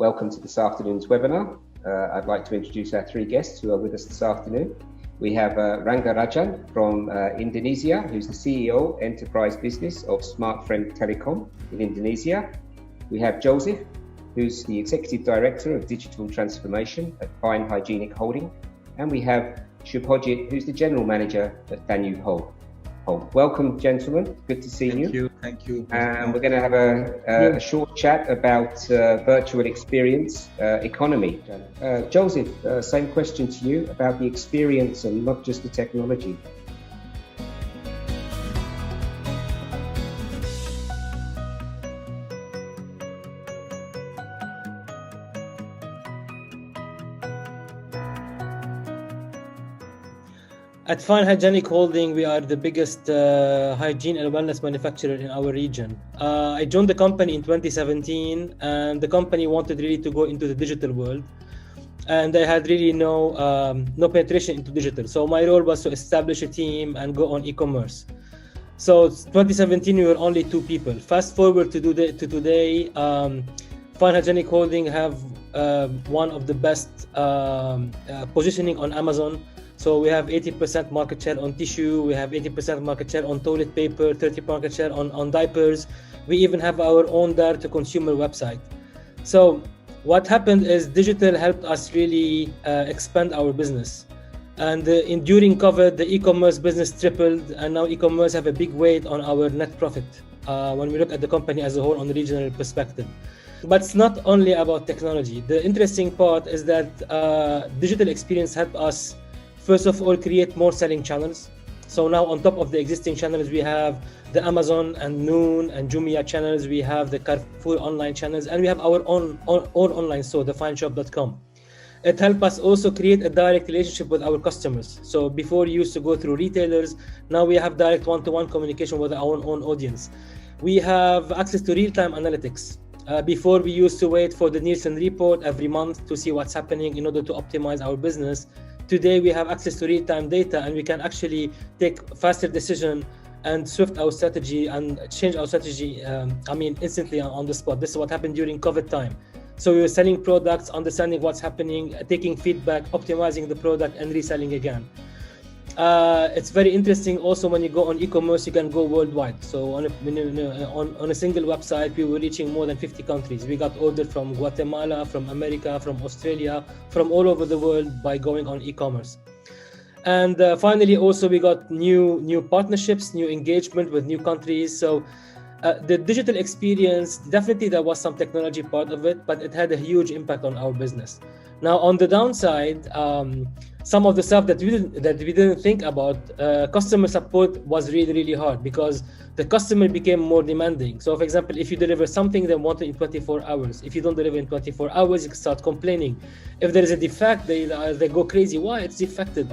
welcome to this afternoon's webinar. I'd like to introduce our three guests who are with us this afternoon. We have Rangga Rajan from Indonesia, who's the CEO Enterprise Business of Smartfren Telecom in Indonesia. We have Joseph, who's the Executive Director of Digital Transformation at Fine Hygienic Holding. And we have Shubhojit, who's the General Manager at Danube Home. Welcome, gentlemen. Good to see you. Thank you. And we're going to have a short chat about virtual experience economy. Joseph, same question to you about the experience and not just the technology. At Fine Hygienic Holding, we are the biggest hygiene and wellness manufacturer in our region. I joined the company in 2017, and the company wanted really to go into the digital world. And I had really no penetration into digital. So my role was to establish a team and go on e-commerce. So 2017, we were only 2 people. Fast forward to today, Fine Hygienic Holding have one of the best positioning on Amazon. So we have 80% market share on tissue, we have 80% market share on toilet paper, 30% market share on diapers. We even have our own direct-to-consumer website. So what happened is digital helped us really expand our business. And during COVID, the e-commerce business tripled, and now e-commerce have a big weight on our net profit when we look at the company as a whole on the regional perspective. But it's not only about technology. The interesting part is that digital experience helped us first of all, create more selling channels. So now on top of the existing channels, we have the Amazon and Noon and Jumia channels. We have the Carrefour online channels, and we have our own online store, thefineshop.com. It helped us also create a direct relationship with our customers. So before we used to go through retailers, now we have direct one-to-one communication with our own audience. We have access to real-time analytics. Before we used to wait for the Nielsen report every month to see what's happening in order to optimize our business. Today we have access to real-time data, and we can actually take faster decision and shift our strategy and change our strategy instantly on the spot. This is what happened during COVID time. So we were selling products, understanding what's happening, taking feedback, optimizing the product, and reselling again. It's very interesting also when you go on e-commerce, you can go worldwide. So on a single website, we were reaching more than 50 countries. We got orders from Guatemala, from America, from Australia, from all over the world by going on e-commerce. And finally, also we got new partnerships, new engagement with new countries. So the digital experience, definitely there was some technology part of it, but it had a huge impact on our business. Now on the downside, some of the stuff that we didn't think about, customer support was really hard because the customer became more demanding. So for example, if you deliver something they want it in 24 hours, if you don't deliver in 24 hours, you can start complaining. If there is a defect, they go crazy. Why? It's defected.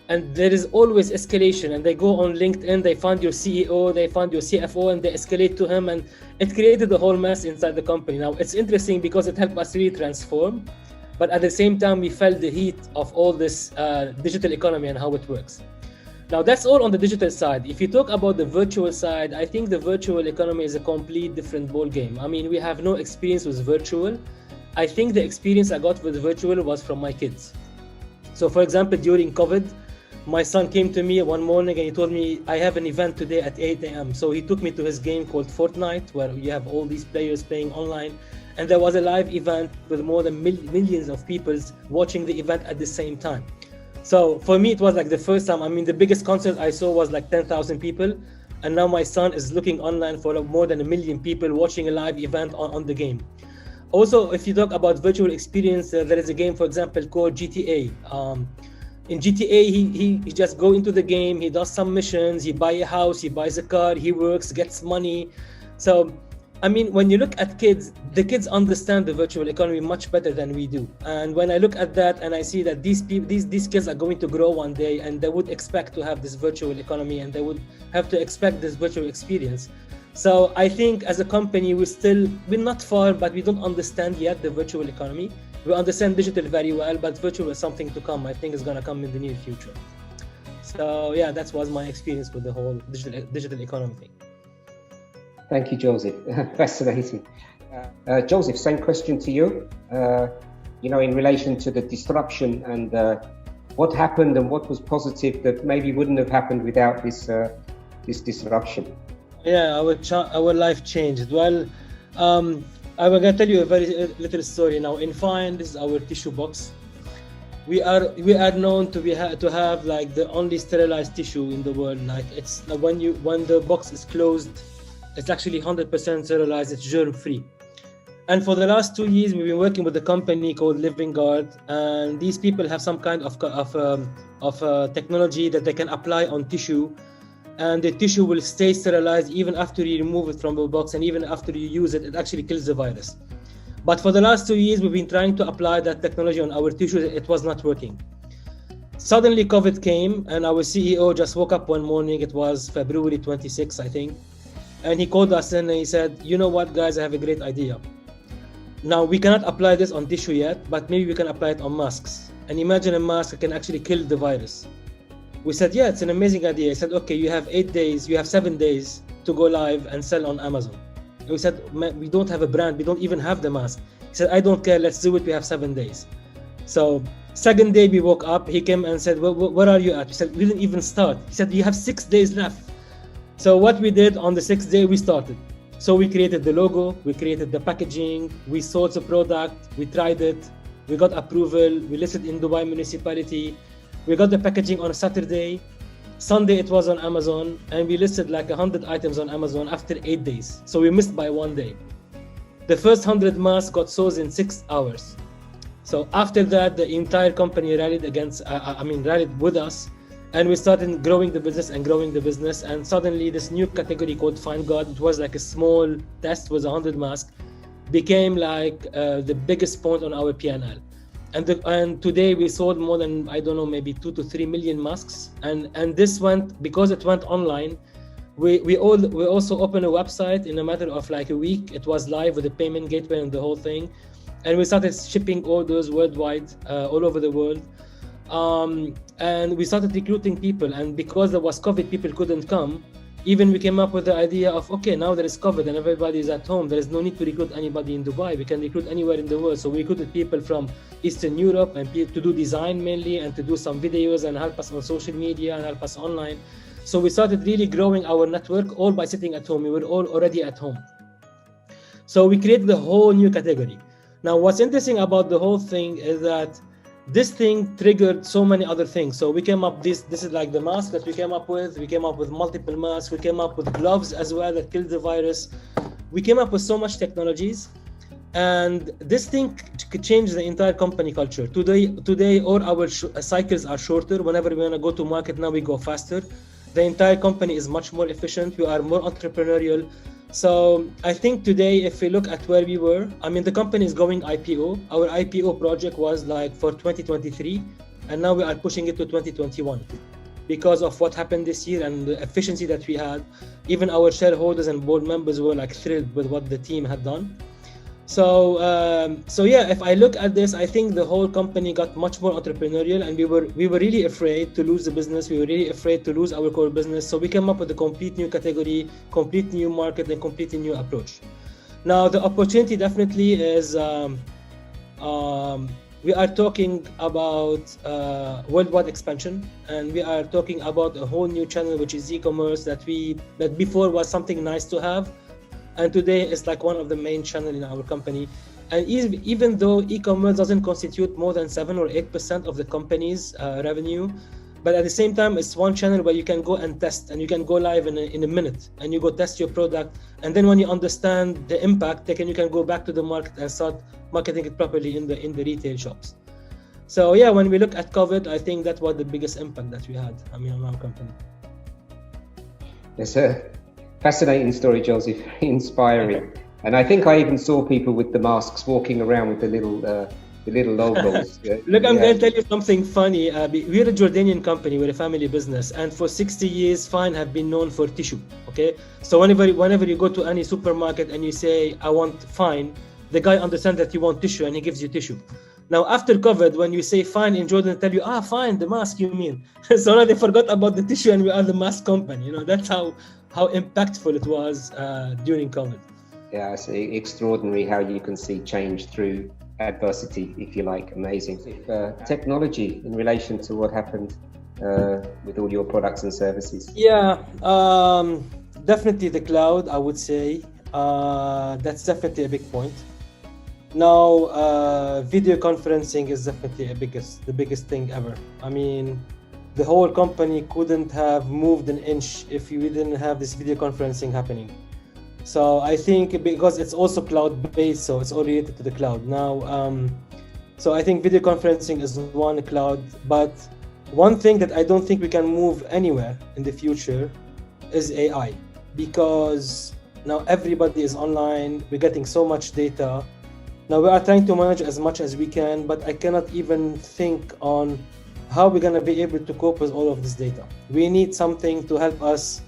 And there is always escalation, and they go on LinkedIn, they find your CEO, they find your CFO, and they escalate to him, and it created a whole mess inside the company. Now it's interesting because it helped us really transform, but at the same time we felt the heat of all this digital economy and how it works. Now that's all on the digital side. If you talk about the virtual side, I think the virtual economy is a complete different ball game. We have no experience with virtual. I think the experience I got with virtual was from my kids. So for example, during COVID, my son came to me one morning and he told me, I have an event today at 8 a.m. So he took me to his game called Fortnite, where you have all these players playing online. And there was a live event with more than millions of people watching the event at the same time. So for me, it was like the first time. The biggest concert I saw was like 10,000 people. And now my son is looking online for more than 1 million people watching a live event on the game. Also, if you talk about virtual experience, there is a game, for example, called GTA. In GTA, he just go into the game, he does some missions, he buy a house, he buys a car, he works, gets money. So, when you look at kids, the kids understand the virtual economy much better than we do. And when I look at that and I see that these kids are going to grow one day and they would expect to have this virtual economy and they would have to expect this virtual experience. So I think as a company, we're not far, but we don't understand yet the virtual economy. We understand digital very well, but virtual is something to come. I think it's going to come in the near future. So yeah, that was my experience with the whole digital economy thing. Thank you, Joseph. Fascinating. Joseph, same question to you. In relation to the disruption and what happened and what was positive that maybe wouldn't have happened without this disruption. Yeah, our life changed. Well, I'm gonna tell you a very little story now. In Fine, this is our tissue box. We are known to have like the only sterilized tissue in the world. Like it's when the box is closed, it's actually 100% sterilized. It's germ free. And for the last 2 years, we've been working with a company called Living Guard, and these people have some kind of technology that they can apply on tissue, and the tissue will stay sterilized even after you remove it from the box, and even after you use it, it actually kills the virus. But for the last 2 years, we've been trying to apply that technology on our tissue. It was not working. Suddenly, COVID came, and our CEO just woke up one morning. It was February 26, I think, and he called us and he said, "You know what, guys? I have a great idea. Now, we cannot apply this on tissue yet, but maybe we can apply it on masks. And imagine a mask that can actually kill the virus." We said, yeah, it's an amazing idea. He said, okay, you have 7 days to go live and sell on Amazon. And we said, we don't have a brand. We don't even have the mask. He said, I don't care. Let's do it. We have 7 days. So second day we woke up, he came and said, well, where are you at? We said, we didn't even start. He said, you have 6 days left. So what we did on the 6th day, we started. So we created the logo, we created the packaging, we sold the product, we tried it, we got approval, we listed in Dubai municipality, we got the packaging on a Saturday, Sunday it was on Amazon, and we listed like 100 items on Amazon after 8 days. So we missed by 1 day. The first 100 masks got sold in 6 hours. So after that, the entire company rallied with us, and we started growing the business, and suddenly this new category called Fine Guard, it was like a small test with 100 masks, became like the biggest point on our P&L. And today we sold more than, I don't know, maybe 2 to 3 million masks. And this went, because it went online, we also opened a website in a matter of like a week. It was live with the payment gateway and the whole thing. And we started shipping orders worldwide, all over the world. And we started recruiting people, and because there was COVID, people couldn't come. Even we came up with the idea of, okay, now there is COVID and everybody is at home, there is no need to recruit anybody in Dubai. We can recruit anywhere in the world. So we recruited people from Eastern Europe and to do design mainly, and to do some videos and help us on social media and help us online. So we started really growing our network all by sitting at home. We were all already at home. So we created a whole new category. Now, what's interesting about the whole thing is that this thing triggered so many other things. So we came up, this is like the mask that we came up with. We came up with multiple masks. We came up with gloves as well that killed the virus. We came up with so much technologies. And this thing could change the entire company culture. Today all our cycles are shorter. Whenever we want to go to market, now we go faster. The entire company is much more efficient. We are more entrepreneurial. So I think today, if we look at where we were, the company is going IPO. Our IPO project was like for 2023, and now we are pushing it to 2021 because of what happened this year and the efficiency that we had. Even our shareholders and board members were like thrilled with what the team had done. So yeah, if I look at this, I think the whole company got much more entrepreneurial, and we were really afraid to lose the business. We were really afraid to lose our core business. So we came up with a complete new category, complete new market, and completely new approach. Now the opportunity definitely is we are talking about worldwide expansion, and we are talking about a whole new channel, which is e-commerce, that before was something nice to have. And today it's like one of the main channels in our company. And even though e-commerce doesn't constitute more than 7 or 8% of the company's revenue, but at the same time, it's one channel where you can go and test, and you can go live in a minute, and you go test your product. And then when you understand the impact, you can go back to the market and start marketing it properly in the retail shops. So yeah, when we look at COVID, I think that was the biggest impact that we had, on our company. Yes, sir. Fascinating story, Joseph. Very inspiring. And I think I even saw people with the masks walking around with the little logos. Look, I'm going to tell you something funny. We're a Jordanian company. We're a family business, and for 60 years, Fine have been known for tissue. Okay, so whenever you go to any supermarket and you say, "I want Fine," the guy understands that you want tissue, and he gives you tissue. Now, after COVID, when you say Fine in Jordan, they tell you, Fine, the mask you mean. So now they forgot about the tissue, and we are the mask company. That's how impactful it was during COVID. Yeah, it's extraordinary how you can see change through adversity, if you like. Amazing. Technology in relation to what happened with all your products and services. Yeah, definitely the cloud, I would say. That's definitely a big point. Now, video conferencing is definitely the biggest thing ever. I mean, the whole company couldn't have moved an inch if we didn't have this video conferencing happening. So I think because it's also cloud-based, so it's all related to the cloud. Now, so I think video conferencing is one cloud, but one thing that I don't think we can move anywhere in the future is AI, because now everybody is online, we're getting so much data. Now we are trying to manage as much as we can, but I cannot even think on how we're gonna be able to cope with all of this data. We need something to help us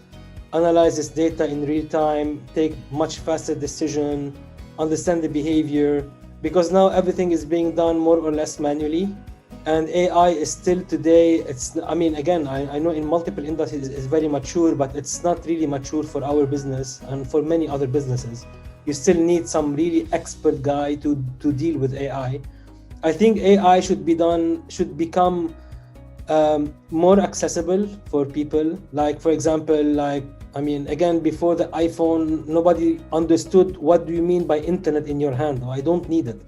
analyze this data in real time, take much faster decision, understand the behavior, because now everything is being done more or less manually. And AI is still today, I mean, again, I know in multiple industries it's very mature, but it's not really mature for our business and for many other businesses. You still need some really expert guy to deal with AI. I think AI should become more accessible for people. Like, for example, I mean, again, before the iPhone, nobody understood what do you mean by internet in your hand. I don't need it.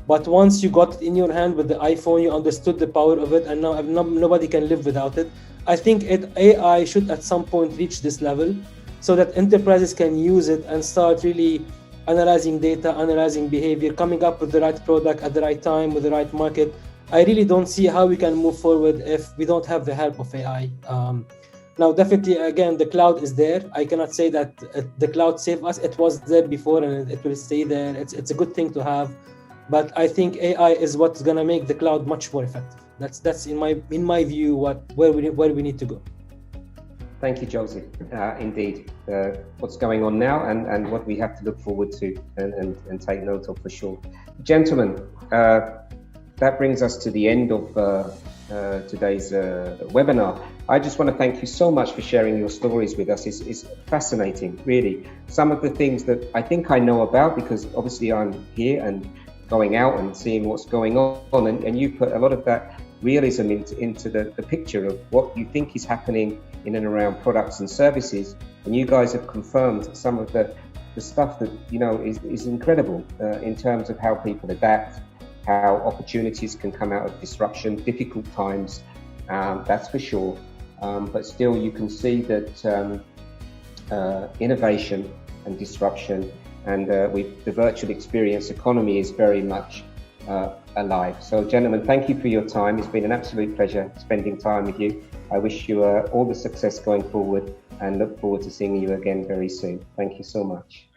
But once you got it in your hand with the iPhone, you understood the power of it, and now nobody can live without it. I think AI should at some point reach this level so that enterprises can use it and start really analyzing data, analyzing behavior, coming up with the right product at the right time with the right market. I really don't see how we can move forward if we don't have the help of AI. Now, definitely, again, the cloud is there. I cannot say that the cloud saved us. It was there before and it will stay there. It's a good thing to have. But I think AI is what's going to make the cloud much more effective. That's in my view where we need to go. Thank you, Joseph. Indeed, what's going on now and what we have to look forward to and take note of for sure. Gentlemen, that brings us to the end of today's webinar. I just want to thank you so much for sharing your stories with us. It's fascinating, really. Some of the things that I think I know about, because obviously I'm here and going out and seeing what's going on, and you put a lot of that realism into the picture of what you think is happening in and around products and services, and you guys have confirmed some of the stuff that is incredible in terms of how people adapt, how opportunities can come out of disruption, difficult times, that's for sure, but still you can see that innovation and disruption and with the virtual experience economy is very much alive. So gentlemen, thank you for your time. It's been an absolute pleasure spending time with you. I wish you all the success going forward and look forward to seeing you again very soon. Thank you so much.